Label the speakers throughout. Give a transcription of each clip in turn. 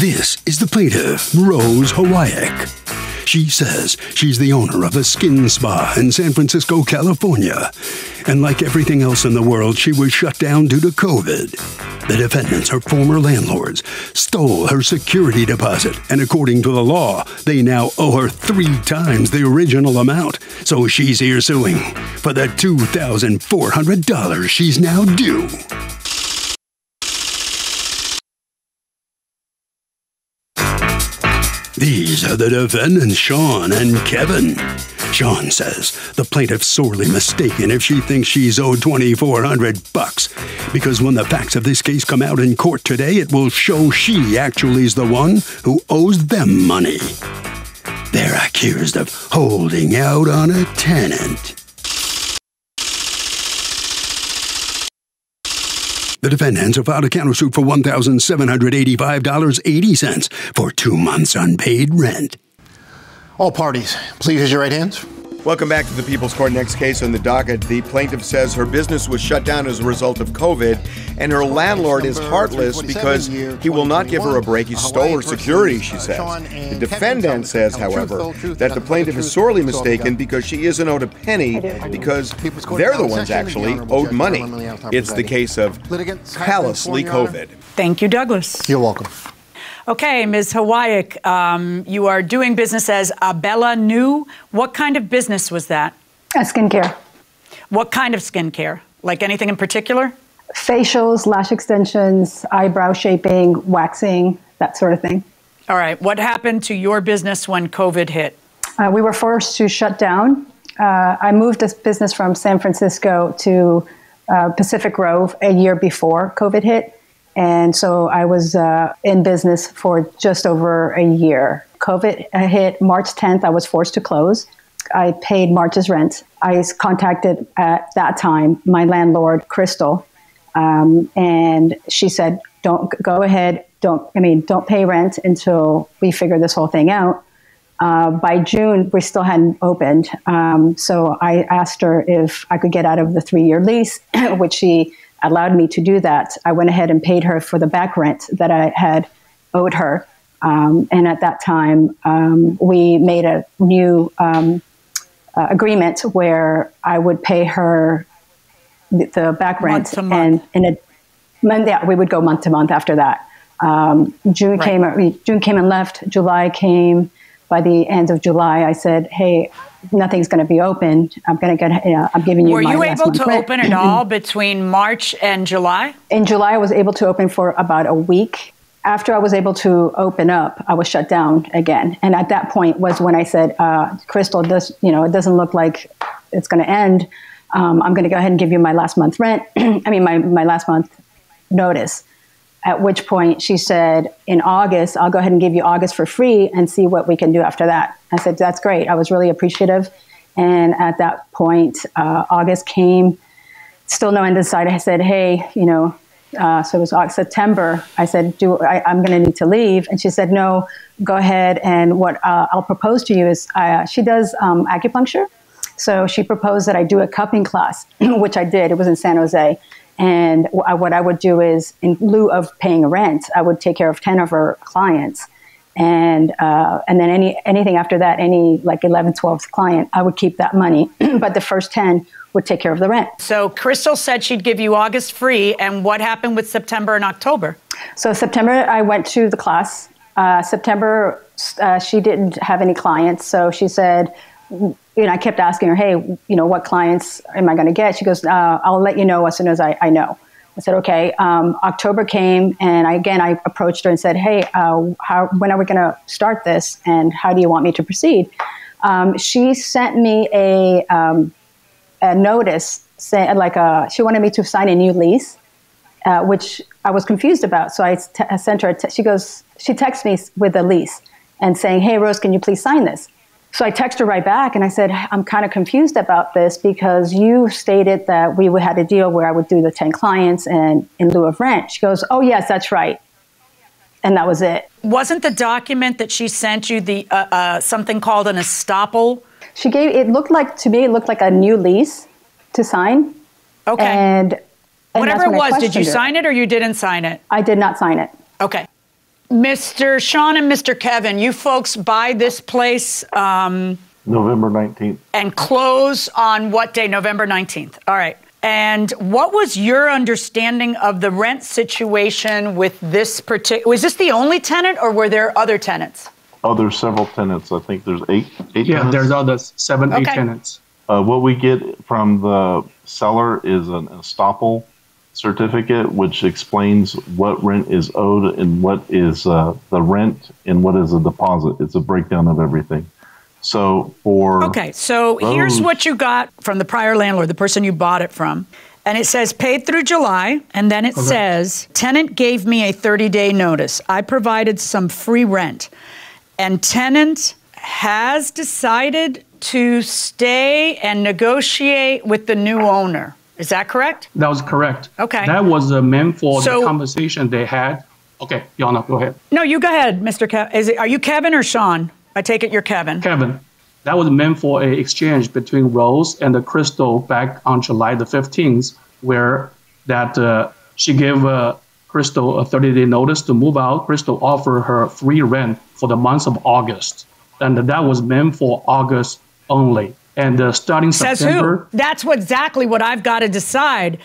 Speaker 1: This is the plaintiff, Rose Hawaii. She says she's the owner of a skin spa in San Francisco, California. And like everything else in the world, she was shut down due to COVID. The defendants, her former landlords, stole her security deposit. And according to the law, they now owe her 3 times the original amount. So she's here suing for the $2,400 she's now due. These are the defendants, Sean and Kevin. Sean says the plaintiff's sorely mistaken if she thinks she's owed $2,400 because when the facts of this case come out in court today, it will show she actually is the one who owes them money. They're accused of holding out on a tenant. The defendants have filed a countersuit for $1,785.80 for 2 months unpaid rent.
Speaker 2: All parties, please raise your right hands.
Speaker 3: Welcome back to the People's Court. Next case on the docket. The plaintiff says her business was shut down as a result of COVID, and her landlord is heartless because he will not give her a break. He stole her security, she says. The defendant says, however, that the plaintiff is sorely mistaken because she isn't owed a penny because they're the ones actually owed money. It's the case of callously COVID.
Speaker 4: Thank you, Douglas.
Speaker 2: You're welcome.
Speaker 4: Okay, Ms. Hawaii, you are doing business as Abella New. What kind of business was that?
Speaker 5: Skincare.
Speaker 4: What kind of skincare? Like anything in particular?
Speaker 5: Facials, lash extensions, eyebrow shaping, waxing, that sort of thing.
Speaker 4: All right. What happened to your business when COVID hit?
Speaker 5: We were forced to shut down. I moved this business from San Francisco to Pacific Grove a year before COVID hit. And so I was in business for just over a year. COVID hit March 10th. I was forced to close. I paid March's rent. I contacted at that time my landlord, Crystal, and she said, "Don't go ahead. Don't pay rent until we figure this whole thing out." By June, we still hadn't opened. So I asked her if I could get out of the 3-year lease, which she allowed me to do that. I went ahead and paid her for the back rent that I had owed her. And at that time, we made a new agreement where I would pay her the back rent. And in a month, yeah, we would go month to month after that. June came and left. July came. By the end of July, I said, "Hey, nothing's going to be open. I'm going to get. I'm giving you."
Speaker 4: Were
Speaker 5: my
Speaker 4: you
Speaker 5: last
Speaker 4: able
Speaker 5: month's
Speaker 4: to
Speaker 5: rent.
Speaker 4: open at all between March and July?
Speaker 5: In July, I was able to open for about a week. After I was able to open up, I was shut down again. And at that point was when I said, "Crystal, it doesn't look like it's going to end. I'm going to go ahead and give you my last month rent. my last month notice." At which point she said, "In August, I'll go ahead and give you August for free and see what we can do after that." I said, "That's great." I was really appreciative. And at that point, August came, still no end in sight. I said, "Hey, so it was September." I said, I'm going to need to leave. And she said, "No, go ahead. And what I'll propose to you is," she does acupuncture. So she proposed that I do a cupping class, which I did. It was in San Jose. And what I would do is, in lieu of paying rent, I would take care of 10 of her clients. And then anything after that, any like 11th, 12th client, I would keep that money. But the first 10 would take care of the rent.
Speaker 4: So Crystal said she'd give you August free. And what happened with September and October?
Speaker 5: So September, I went to the class. September, she didn't have any clients. So she said, I kept asking her, "Hey, what clients am I going to get?" She goes, "I'll let you know as soon as I know." I said, "Okay." October came, and I approached her and said, "Hey, when are we going to start this, and how do you want me to proceed?" She sent me a notice saying, she wanted me to sign a new lease, which I was confused about. So I sent her. She texts me with a lease and saying, "Hey, Rose, can you please sign this?" So I texted her right back and I said, "I'm kind of confused about this because you stated that we had a deal where I would do the 10 clients and in lieu of rent." She goes, "Oh, yes, that's right." And that was it.
Speaker 4: Wasn't the document that she sent you the something called an estoppel?
Speaker 5: It looked like a new lease to sign.
Speaker 4: Okay.
Speaker 5: And
Speaker 4: whatever it was, did you sign it or you didn't sign it?
Speaker 5: I did not sign it.
Speaker 4: Okay. Mr. Sean and Mr. Kevin, you folks buy this place
Speaker 6: November 19th.
Speaker 4: and close on what day? November 19th. All right. And what was your understanding of the rent situation with this particular? Was this the only tenant, or were there other tenants?
Speaker 6: Oh, there's several tenants. I think there's eight
Speaker 7: Yeah,
Speaker 6: tenants.
Speaker 7: there's others, 7, 8
Speaker 4: Okay.
Speaker 7: tenants.
Speaker 6: What we get from the seller is an estoppel certificate, which explains what rent is owed and what is the rent and what is a deposit. It's a breakdown of everything. So for
Speaker 4: Okay, so here's what you got from the prior landlord, the person you bought it from. And it says paid through July, and then it says tenant gave me a 30-day notice. I provided some free rent, and tenant has decided to stay and negotiate with the new owner. Is that correct?
Speaker 7: That was correct.
Speaker 4: Okay.
Speaker 7: That was meant for
Speaker 4: So-
Speaker 7: the conversation they had. Okay, Yana, go ahead.
Speaker 4: No, you go ahead, Mr. Kevin. Are you Kevin or Sean? I take it you're Kevin.
Speaker 7: Kevin, that was meant for an exchange between Rose and the Crystal back on July the 15th, where that she gave Crystal a 30-day notice to move out. Crystal offered her free rent for the month of August. And that was meant for August only. And starting
Speaker 4: Says
Speaker 7: September...
Speaker 4: who? That's exactly what I've got to decide.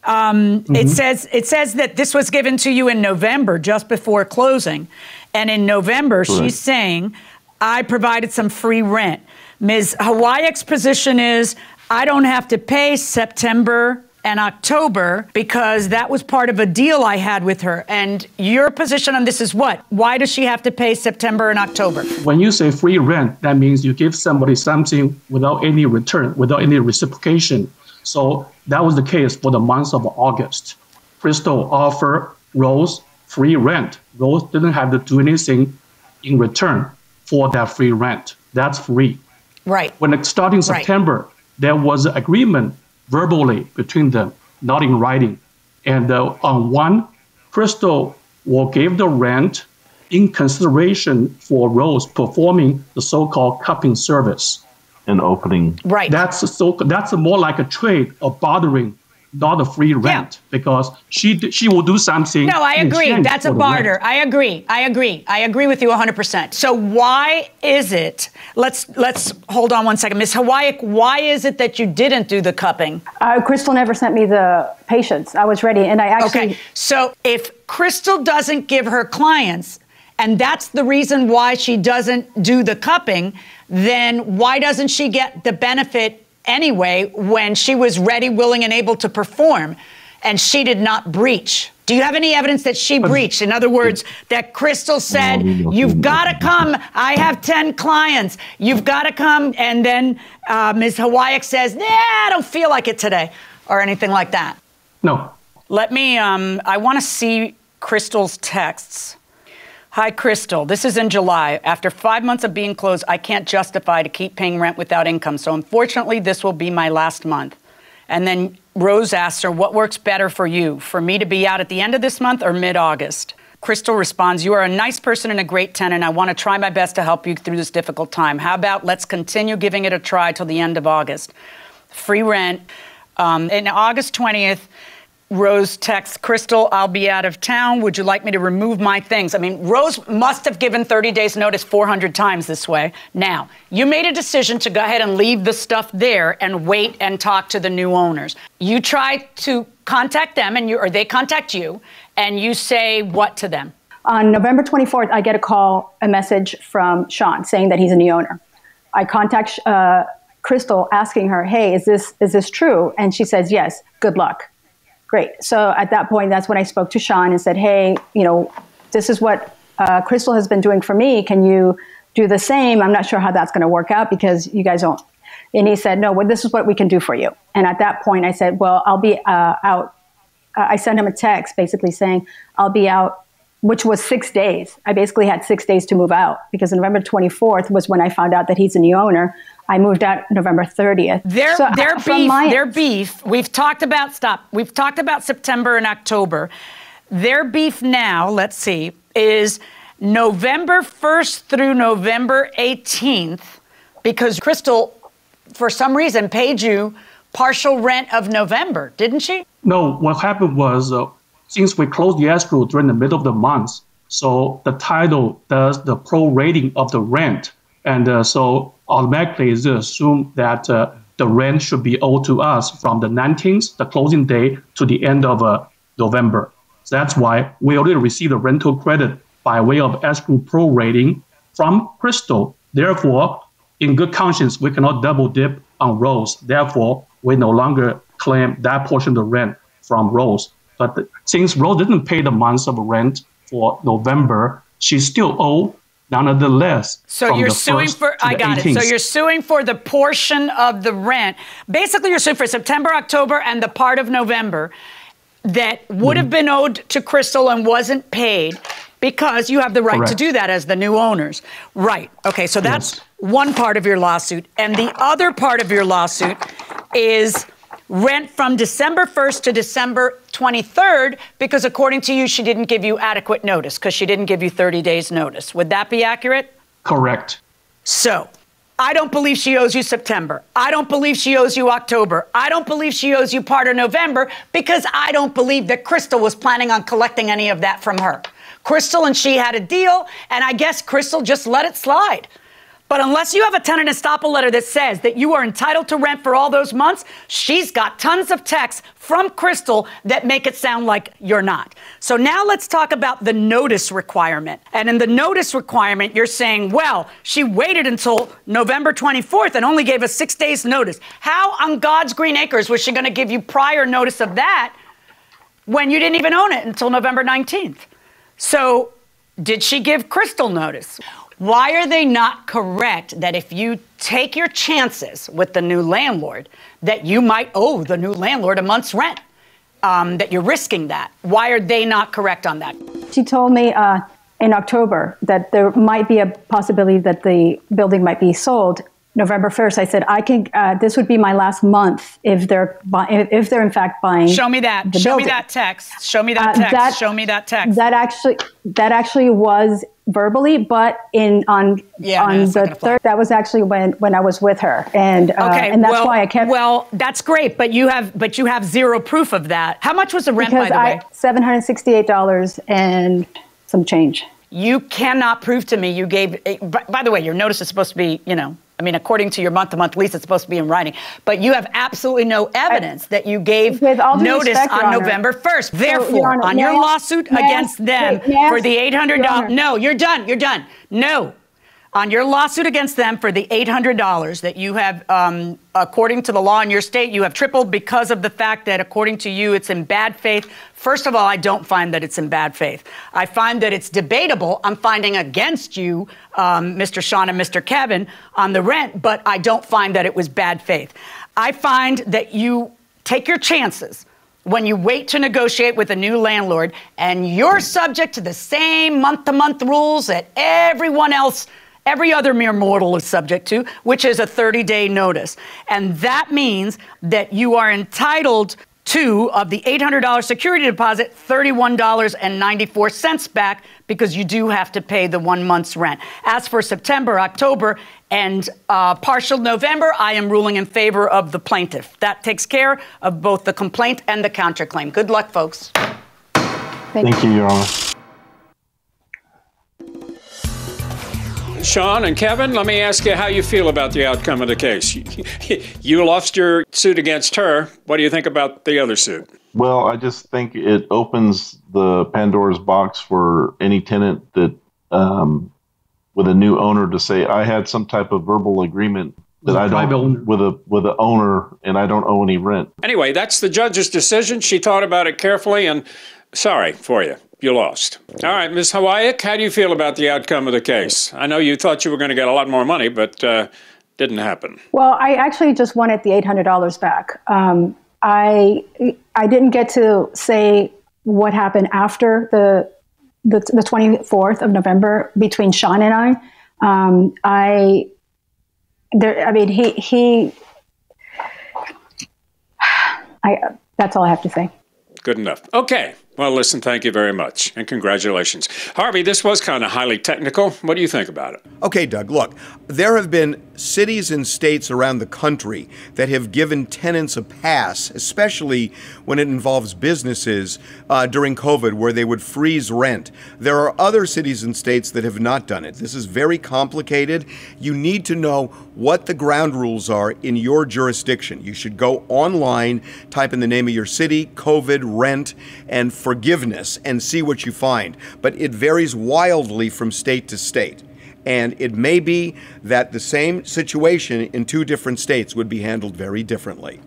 Speaker 4: It says that this was given to you in November, just before closing. And in November, she's saying, I provided some free rent. Ms. Hawaik's position is, I don't have to pay September and October because that was part of a deal I had with her. And your position on this is what? Why does she have to pay September and October?
Speaker 7: When you say free rent, that means you give somebody something without any return, without any reciprocation. So that was the case for the month of August. Crystal offered Rose free rent. Rose didn't have to do anything in return for that free rent. That's free.
Speaker 4: Right.
Speaker 7: When it starting September, there was an agreement verbally between them, not in writing. And on one, Crystal gave the rent in consideration for Rose performing the so-called cupping service.
Speaker 6: an opening.
Speaker 4: Right.
Speaker 7: That's more like a trade of bartering, not a free rent, because she will do something.
Speaker 4: No, I
Speaker 7: in
Speaker 4: agree.
Speaker 7: exchange
Speaker 4: That's a
Speaker 7: for the
Speaker 4: barter.
Speaker 7: rent.
Speaker 4: I agree with you 100%. So why is it? Let's hold on one second, Ms. Hawaii. Why is it that you didn't do the cupping?
Speaker 5: Crystal never sent me the patients. I was ready, and I actually.
Speaker 4: Okay. So if Crystal doesn't give her clients, and that's the reason why she doesn't do the cupping, then why doesn't she get the benefit anyway when she was ready, willing, and able to perform, and she did not breach? Do you have any evidence that she breached? In other words, that Crystal said, you've got to come. I have 10 clients. You've got to come. And then Ms. Hawaii says, nah, I don't feel like it today, or anything like that.
Speaker 7: No.
Speaker 4: Let me, I want to see Crystal's texts. Hi, Crystal. This is in July. After 5 months of being closed, I can't justify to keep paying rent without income. So unfortunately, this will be my last month. And then Rose asks her, what works better for you? For me to be out at the end of this month or mid-August? Crystal responds, you are a nice person and a great tenant. I want to try my best to help you through this difficult time. How about let's continue giving it a try till the end of August? Free rent. In August 20th, Rose texts, Crystal, I'll be out of town. Would you like me to remove my things? I mean, Rose must have given 30 days notice 400 times this way. Now, you made a decision to go ahead and leave the stuff there and wait and talk to the new owners. You try to contact them, or they contact you, and you say what to them?
Speaker 5: On November 24th, I get a message from Sean saying that he's a new owner. I contact Crystal asking her, hey, is this true? And she says, yes, good luck. Great. So at that point, that's when I spoke to Sean and said, hey, this is what Crystal has been doing for me. Can you do the same? I'm not sure how that's going to work out because you guys don't. And he said, no, well, this is what we can do for you. And at that point, I said, well, I'll be out. I sent him a text basically saying, I'll be out, which was 6 days. I basically had 6 days to move out because November 24th was when I found out that he's a new owner. I moved out November 30th.
Speaker 4: Their beef, we've talked about September and October. Their beef now, let's see, is November 1st through November 18th because Crystal, for some reason, paid you partial rent of November, didn't she?
Speaker 7: No, what happened was, since we closed the escrow during the middle of the month, So the title does the prorating of the rent. And so automatically it assumes that the rent should be owed to us from the 19th, the closing day, to the end of November. So that's why we already received a rental credit by way of escrow prorating from Crystal. Therefore, in good conscience, we cannot double dip on Rose. Therefore, we no longer claim that portion of the rent from Rose. But since Rose didn't pay the months of rent for November, she's still owed nonetheless.
Speaker 4: So you're suing for, I got it. So you're suing for the portion of the rent. Basically, you're suing for September, October, and the part of November that would have been owed to Crystal and wasn't paid because you have the right to do that as the new owners. Right. Okay, so that's one part of your lawsuit. And the other part of your lawsuit is rent from December 1st to December 23rd, because according to you, she didn't give you adequate notice because she didn't give you 30 days notice. Would that be accurate?
Speaker 7: Correct.
Speaker 4: So I don't believe she owes you September. I don't believe she owes you October. I don't believe she owes you part of November because I don't believe that Crystal was planning on collecting any of that from her. Crystal and she had a deal, and I guess Crystal just let it slide. But unless you have a tenant estoppel letter that says that you are entitled to rent for all those months, she's got tons of texts from Crystal that make it sound like you're not. So now let's talk about the notice requirement. And in the notice requirement, you're saying, well, she waited until November 24th and only gave us 6 days notice. How on God's green acres was she going to give you prior notice of that when you didn't even own it until November 19th? So did she give Crystal notice? Why are they not correct that if you take your chances with the new landlord, that you might owe the new landlord a month's rent, that you're risking that? Why are they not correct on that?
Speaker 5: She told me in October that there might be a possibility that the building might be sold. November 1st, I said, I can. This would be my last month if they're in fact buying.
Speaker 4: Show me that. Show me that text. Show me that text. Show me that text.
Speaker 5: That actually was verbally, but on the third, that was actually when I was with her, and and that's why I kept.
Speaker 4: Well, that's great, but you have zero proof of that. How much was the rent, by the way?
Speaker 5: $768 and some change.
Speaker 4: You cannot prove to me you gave. By the way, your notice is supposed to be, according to your month-to-month lease, it's supposed to be in writing. But you have absolutely no evidence that you gave notice on November 1st. Therefore, on your lawsuit against them for the $800, no, you're done. You're done. No. On your lawsuit against them for the $800 that you have, according to the law in your state, you have tripled because of the fact that, according to you, it's in bad faith. First of all, I don't find that it's in bad faith. I find that it's debatable. I'm finding against you, Mr. Sean and Mr. Kevin, on the rent, but I don't find that it was bad faith. I find that you take your chances when you wait to negotiate with a new landlord, and you're subject to the same month-to-month rules that every other mere mortal is subject to, which is a 30-day notice. And that means that you are entitled to, of the $800 security deposit, $31.94 back, because you do have to pay the 1 month's rent. As for September, October, and partial November, I am ruling in favor of the plaintiff. That takes care of both the complaint and the counterclaim. Good luck, folks.
Speaker 6: Thank you, Your Honor.
Speaker 8: Sean and Kevin, let me ask you how you feel about the outcome of the case. You lost your suit against her. What do you think about the other suit?
Speaker 6: Well, I just think it opens the Pandora's box for any tenant that, with a new owner, to say, I had some type of verbal agreement that I don't with the owner, and I don't owe any rent.
Speaker 8: Anyway, that's the judge's decision. She thought about it carefully, and sorry for you. You lost. All right, Ms. Hawaii, how do you feel about the outcome of the case? I know you thought you were going to get a lot more money, but didn't happen.
Speaker 5: Well, I actually just wanted the $800 back. I didn't get to say what happened after the 24th of November between Sean and I. That's all I have to say.
Speaker 8: Good enough. Okay. Well, listen, thank you very much, and congratulations. Harvey, this was kind of highly technical. What do you think about it?
Speaker 3: Okay, Doug, look, there have been cities and states around the country that have given tenants a pass, especially when it involves businesses during COVID, where they would freeze rent. There are other cities and states that have not done it. This is very complicated. You need to know what the ground rules are in your jurisdiction. You should go online, type in the name of your city, COVID, rent, and forgiveness, and see what you find. But it varies wildly from state to state. And it may be that the same situation in two different states would be handled very differently.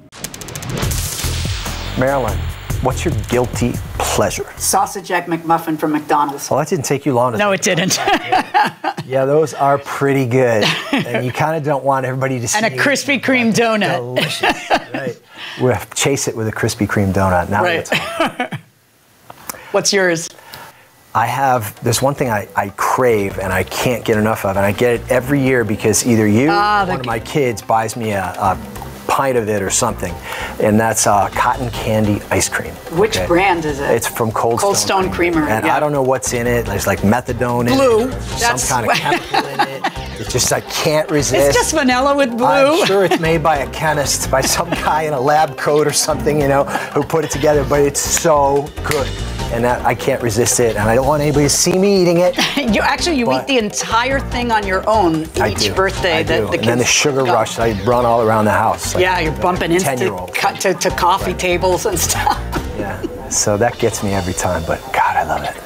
Speaker 9: Marilyn, what's your guilty pleasure?
Speaker 4: Sausage egg McMuffin from McDonald's.
Speaker 9: Well, that didn't take you long to
Speaker 4: No, it didn't.
Speaker 9: Yeah, those are pretty good. And you kind of don't want everybody to see.
Speaker 4: And a Krispy Kreme donut.
Speaker 9: Delicious, right. We'll chase it with a Krispy Kreme donut. Now
Speaker 4: Right. What's yours?
Speaker 9: There's one thing I crave and I can't get enough of, and I get it every year because either you or one of my kids buys me a pint of it or something, and that's cotton candy ice cream.
Speaker 4: Which brand is it?
Speaker 9: It's from Cold
Speaker 4: Stone Creamer.
Speaker 9: And
Speaker 4: yeah.
Speaker 9: I don't know what's in it. There's like methadone in
Speaker 4: Blue.
Speaker 9: it. Some kind of chemical in it. It's just, I can't resist.
Speaker 4: It's just vanilla with blue.
Speaker 9: I'm sure it's made by a chemist, by some guy in a lab coat or something, who put it together, but it's so good. And I can't resist it, and I don't want anybody to see me eating it.
Speaker 4: You eat the entire thing on your own each birthday.
Speaker 9: I do. And then the sugar rush, I run all around the house.
Speaker 4: Yeah, you're bumping into to coffee tables and stuff.
Speaker 9: Yeah, so that gets me every time, but God, I love it.